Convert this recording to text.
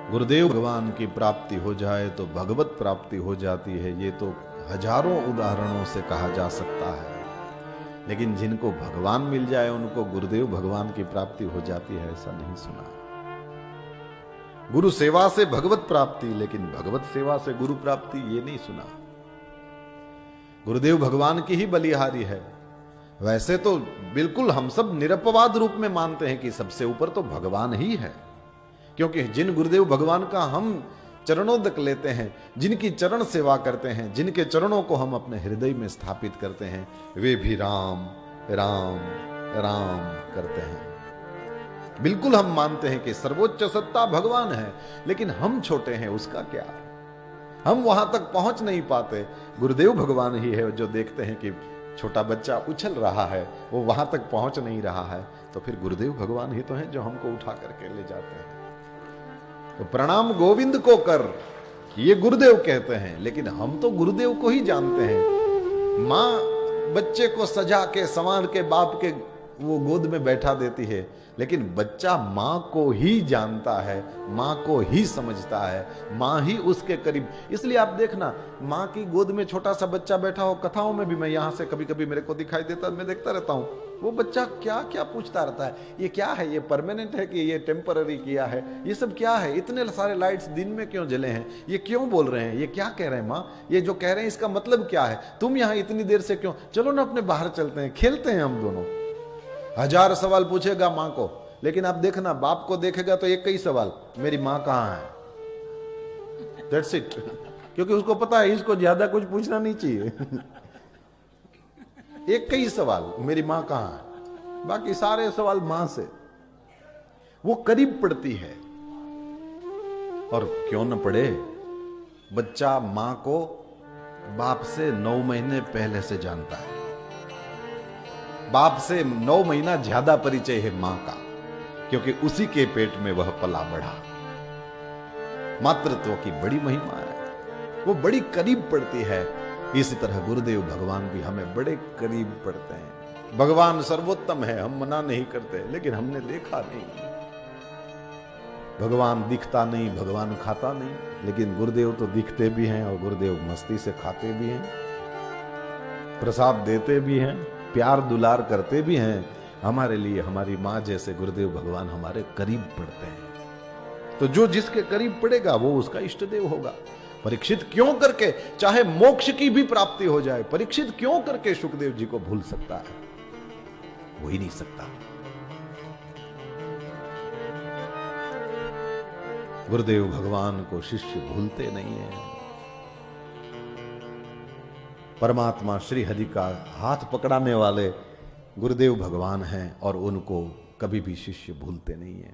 गुरुदेव भगवान की प्राप्ति हो जाए तो भगवत प्राप्ति हो जाती है, ये तो हजारों उदाहरणों से कहा जा सकता है। लेकिन जिनको भगवान मिल जाए उनको गुरुदेव भगवान की प्राप्ति हो जाती है, ऐसा नहीं सुना। गुरु सेवा से भगवत प्राप्ति, लेकिन भगवत सेवा से गुरु प्राप्ति, ये नहीं सुना। गुरुदेव भगवान की ही बलिहारी है। वैसे तो बिल्कुल हम सब निरपवाद रूप में मानते हैं कि सबसे ऊपर तो भगवान ही है, क्योंकि जिन गुरुदेव भगवान का हम चरणोदक लेते हैं, जिनकी चरण सेवा करते हैं, जिनके चरणों को हम अपने हृदय में स्थापित करते हैं, वे भी राम राम राम करते हैं। बिल्कुल हम मानते हैं कि सर्वोच्च सत्ता भगवान है, लेकिन हम छोटे हैं, उसका क्या? हम वहां तक पहुंच नहीं पाते। गुरुदेव भगवान ही है जो देखते हैं कि छोटा बच्चा उछल रहा है, वो वहां तक पहुंच नहीं रहा है, तो फिर गुरुदेव भगवान ही तो हैं जो हमको उठा करके ले जाते हैं। तो प्रणाम गोविंद को कर, ये गुरुदेव कहते हैं, लेकिन हम तो गुरुदेव को ही जानते हैं। माँ बच्चे को सजा के संवार के बाप के वो गोद में बैठा देती है, लेकिन बच्चा माँ को ही जानता है, माँ को ही समझता है, माँ ही उसके करीब। इसलिए आप देखना, माँ की गोद में छोटा सा बच्चा बैठा हो, कथाओं में भी मैं यहां से कभी कभी मेरे को दिखाई देता, मैं देखता रहता हूं, वो बच्चा क्या क्या पूछता रहता है, ये क्या है, ये परमानेंट है कि ये टेम्पररी किया है, ये सब क्या है, इतने सारे लाइट्स दिन में क्यों जले हैं, ये क्यों बोल रहे हैं, ये क्या कह रहे हैं माँ, ये जो कह रहे हैं इसका मतलब क्या है, तुम यहाँ इतनी देर से क्यों, चलो ना अपने बाहर चलते हैं, खेलते हैं हम दोनों। हजार सवाल पूछेगा माँ को, लेकिन आप देखना बाप को देखेगा तो एक ही सवाल, मेरी माँ कहाँ है, दैट्स इट। क्योंकि उसको पता है इसको ज्यादा कुछ पूछना नहीं चाहिए। एक ही सवाल, मेरी माँ कहाँ है, बाकी सारे सवाल माँ से। वो करीब पड़ती है, और क्यों न पड़े, बच्चा माँ को बाप से 9 महीने पहले से जानता है। बाप से 9 महीना ज्यादा परिचय है मां का, क्योंकि उसी के पेट में वह पला बढ़ा। मातृत्व की बड़ी महिमा है, वो बड़ी करीब पड़ती है। इसी तरह गुरुदेव भगवान भी हमें बड़े करीब पड़ते हैं। भगवान सर्वोत्तम है, हम मना नहीं करते, लेकिन हमने देखा नहीं। भगवान दिखता नहीं, भगवान खाता नहीं, लेकिन गुरुदेव तो दिखते भी हैं और गुरुदेव मस्ती से खाते भी हैं, प्रसाद देते भी हैं, प्यार दुलार करते भी हैं। हमारे लिए हमारी माँ जैसे गुरुदेव भगवान हमारे करीब पड़ते हैं। तो जो जिसके करीब पड़ेगा वो उसका इष्ट देव होगा। परीक्षित क्यों करके, चाहे मोक्ष की भी प्राप्ति हो जाए, परीक्षित क्यों करके सुखदेव जी को भूल सकता है? हो ही नहीं सकता। गुरुदेव भगवान को शिष्य भूलते नहीं है। परमात्मा श्री हरि का हाथ पकड़ाने वाले गुरुदेव भगवान हैं, और उनको कभी भी शिष्य भूलते नहीं है।